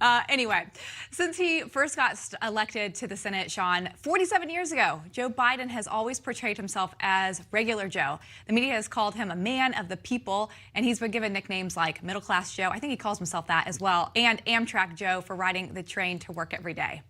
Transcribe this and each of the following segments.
Anyway, since he first got elected to the Senate, Sean, 47 years ago, Joe Biden has always portrayed himself as regular Joe. The media has called him a man of the people, and he's been given nicknames like Middle Class Joe. I think he calls himself that as well, and Amtrak Joe for riding the train to work every day.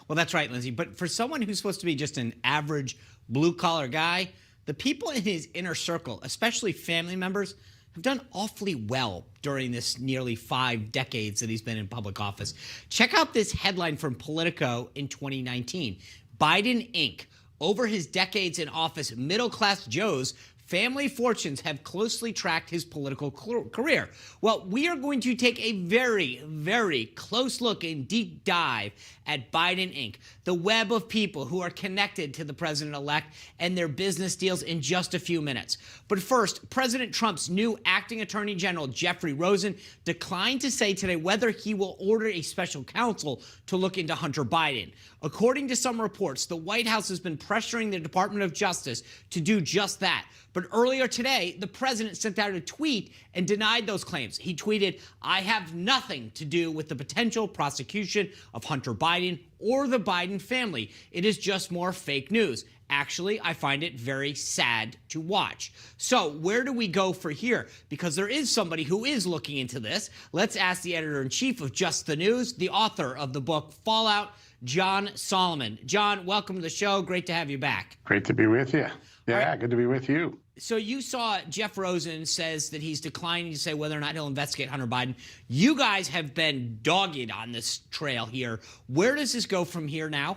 Well, that's right, Lindsay. But for someone who's supposed to be just an average blue-collar guy, the people in his inner circle, especially family members, have done awfully well during this nearly 5 decades that he's been in public office. Check out this headline from Politico in 2019. Biden Inc. Over his decades in office, middle-class Joes family fortunes have closely tracked his political career. Well, we are going to take a very, very close look and deep dive at Biden Inc., the web of people who are connected to the president-elect and their business deals in just a few minutes. But first, President Trump's new acting attorney general, Jeffrey Rosen, declined to say today whether he will order a special counsel to look into Hunter Biden. According to some reports, the White House has been pressuring the Department of Justice to do just that. But earlier today, the president sent out a tweet and denied those claims. He tweeted, "I have nothing to do with the potential prosecution of Hunter Biden or the Biden family. It is just more fake news. Actually, I find it very sad to watch." So where do we go for here? Because there is somebody who is looking into this. Let's ask the editor-in-chief of Just the News, the author of the book Fallout, John Solomon. John, welcome to the show. Great to have you back. Great to be with you. Yeah, right. Good to be with you. So you saw Jeff Rosen says that he's declining to say whether or not he'll investigate Hunter Biden. You guys have been dogged on this trail here. Where does this go from here now?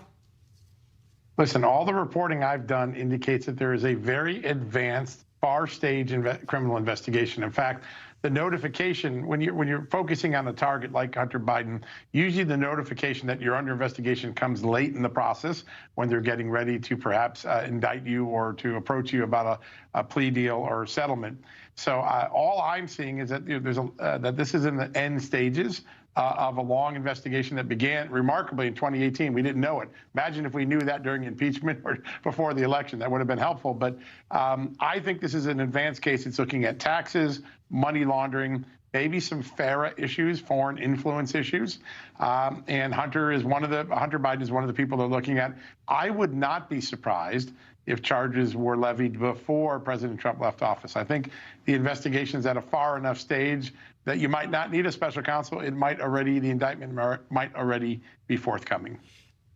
Listen, all the reporting I've done indicates that there is a very advanced, far-stage criminal investigation. In fact, the notification, when you're focusing on a target like Hunter Biden, usually the notification that you're under investigation comes late in the process when they're getting ready to perhaps indict you or to approach you about a plea deal or settlement. So all I'm seeing is that that this is in the end stages of a long investigation that began remarkably in 2018. We didn't know it. Imagine if we knew that during impeachment or before the election. That would have been helpful. But I think this is an advanced case. It's looking at taxes, money laundering, maybe some FARA issues, foreign influence issues. And Hunter Biden is one of the people they're looking at. I would not be surprised if charges were levied before President Trump left office. I think the investigation's at a far enough stage that you might not need a special counsel. The indictment might already be forthcoming.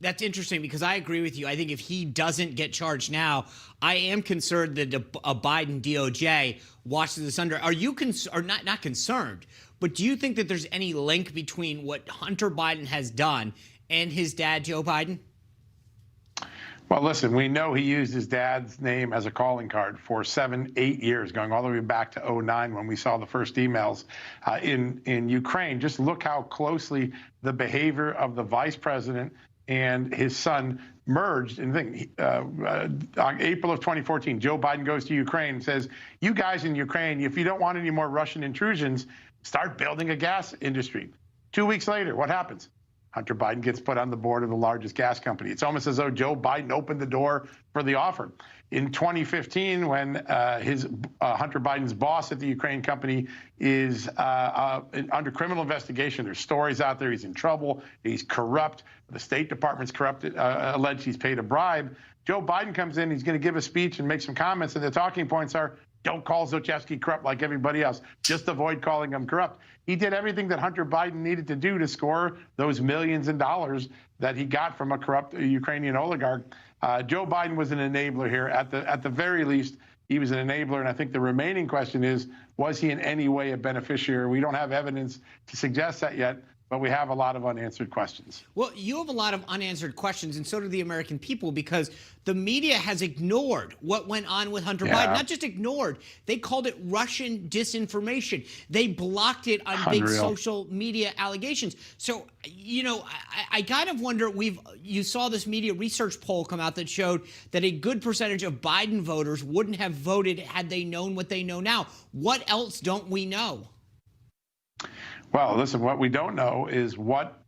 That's interesting because I agree with you. I think if he doesn't get charged now, I am concerned that a Biden DOJ watches this under. Are you not concerned, but do you think that there's any link between what Hunter Biden has done and his dad, Joe Biden? Well, listen, we know he used his dad's name as a calling card for 7, 8 years, going all the way back to 2009 when we saw the first emails in Ukraine. Just look how closely the behavior of the vice president and his son merged. And April of 2014, Joe Biden goes to Ukraine and says, "You guys in Ukraine, if you don't want any more Russian intrusions, start building a gas industry." 2 weeks later, what happens? Hunter Biden gets put on the board of the largest gas company. It's almost as though Joe Biden opened the door for the offer. In 2015, when Hunter Biden's boss at the Ukraine company is under criminal investigation, there's stories out there, he's in trouble, he's corrupt, the State Department's corrupted, alleged he's paid a bribe. Joe Biden comes in, he's going to give a speech and make some comments, and the talking points are, don't call Zlochevsky corrupt like everybody else. Just avoid calling him corrupt. He did everything that Hunter Biden needed to do to score those millions in dollars that he got from a corrupt Ukrainian oligarch. Joe Biden was an enabler here. At the very least, he was an enabler. And I think the remaining question is, was he in any way a beneficiary? We don't have evidence to suggest that yet, but we have a lot of unanswered questions. Well, you have a lot of unanswered questions, and so do the American people, because the media has ignored what went on with Hunter Biden. Not just ignored, they called it Russian disinformation. They blocked it on big social media allegations. So, you know, I kind of wonder, you saw this media research poll come out that showed that a good percentage of Biden voters wouldn't have voted had they known what they know now. What else don't we know? Well, listen, what we don't know is what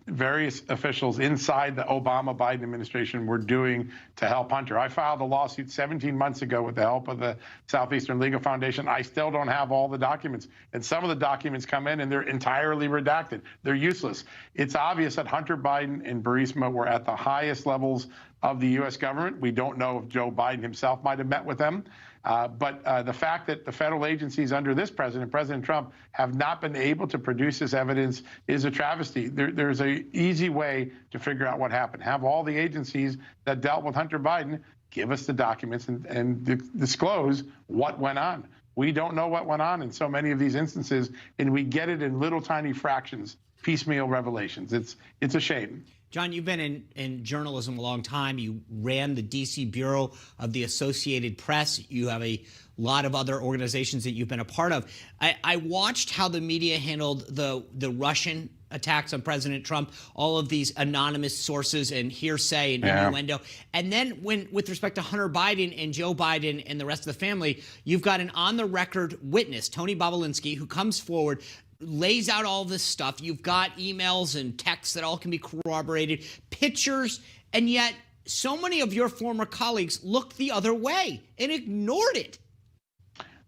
various officials inside the Obama-Biden administration were doing to help Hunter. I filed a lawsuit 17 months ago with the help of the Southeastern Legal Foundation. I still don't have all the documents. And some of the documents come in and they're entirely redacted. They're useless. It's obvious that Hunter Biden and Burisma were at the highest levels of the U.S. government. We don't know if Joe Biden himself might have met with them. But the fact that the federal agencies under this president, President Trump, have not been able to produce this evidence is a travesty. There's an easy way to figure out what happened. Have all the agencies that dealt with Hunter Biden give us the documents and disclose what went on. We don't know what went on in so many of these instances, and we get it in little tiny fractions, piecemeal revelations. It's a shame. John, you've been in journalism a long time. You ran the D.C. Bureau of the Associated Press. You have a lot of other organizations that you've been a part of. I watched how the media handled the Russian attacks on President Trump, all of these anonymous sources and hearsay and innuendo. And then with respect to Hunter Biden and Joe Biden and the rest of the family, you've got an on-the-record witness, Tony Bobulinski, who comes forward, lays out all this stuff. You've got emails and texts that all can be corroborated, pictures, and yet so many of your former colleagues looked the other way and ignored it.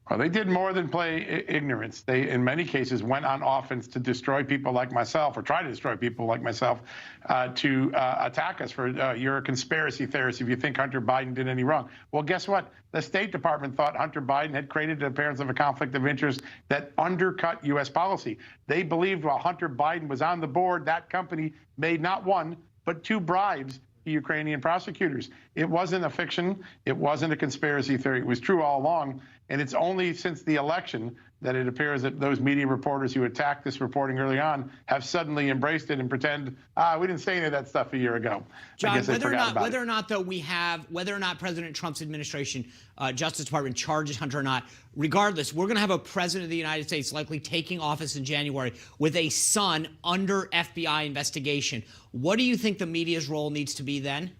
Well, they did more than play ignorance. They, in many cases, went on offense to destroy people like myself, or try to destroy people like myself, to attack us for you're a conspiracy theorist if you think Hunter Biden did any wrong. Well, guess what? The State Department thought Hunter Biden had created an appearance of a conflict of interest that undercut U.S. policy. They believed while Hunter Biden was on the board, that company made not one, but two bribes to Ukrainian prosecutors. It wasn't a fiction. It wasn't a conspiracy theory. It was true all along. And it's only since the election that it appears that those media reporters who attacked this reporting early on have suddenly embraced it and pretend, we didn't say any of that stuff a year ago. John, whether or not President Trump's administration, Justice Department charges Hunter or not, regardless, we're going to have a president of the United States likely taking office in January with a son under FBI investigation. What do you think the media's role needs to be then?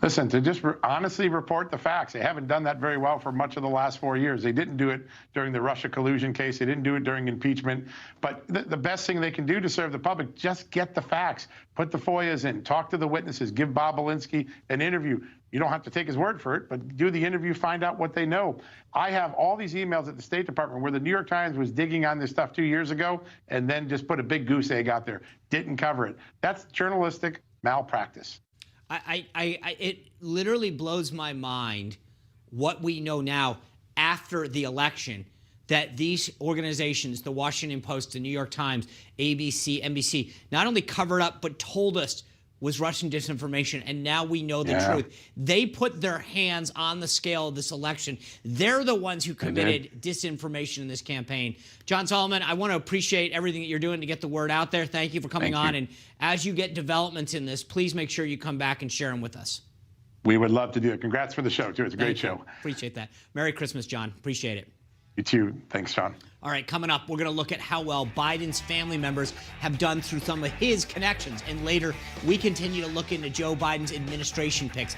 Listen, to just honestly report the facts. They haven't done that very well for much of the last 4 years. They didn't do it during the Russia collusion case. They didn't do it during impeachment. But the best thing they can do to serve the public, just get the facts. Put the FOIAs in. Talk to the witnesses. Give Bobulinski an interview. You don't have to take his word for it, but do the interview, find out what they know. I have all these emails at the State Department where the New York Times was digging on this stuff 2 years ago and then just put a big goose egg out there. Didn't cover it. That's journalistic malpractice. It literally blows my mind what we know now after the election, that these organizations, the Washington Post, the New York Times, ABC, NBC, not only covered up but told us was Russian disinformation, and now we know the truth. They put their hands on the scale of this election. They're the ones who committed disinformation in this campaign. John Solomon, I want to appreciate everything that you're doing to get the word out there. Thank you for coming on. And as you get developments in this, please make sure you come back and share them with us. We would love to do it. Congrats for the show, too. It's a great show. Appreciate that. Merry Christmas, John. Appreciate it. You too. Thanks, John. All right, coming up, we're going to look at how well Biden's family members have done through some of his connections. And later, we continue to look into Joe Biden's administration picks.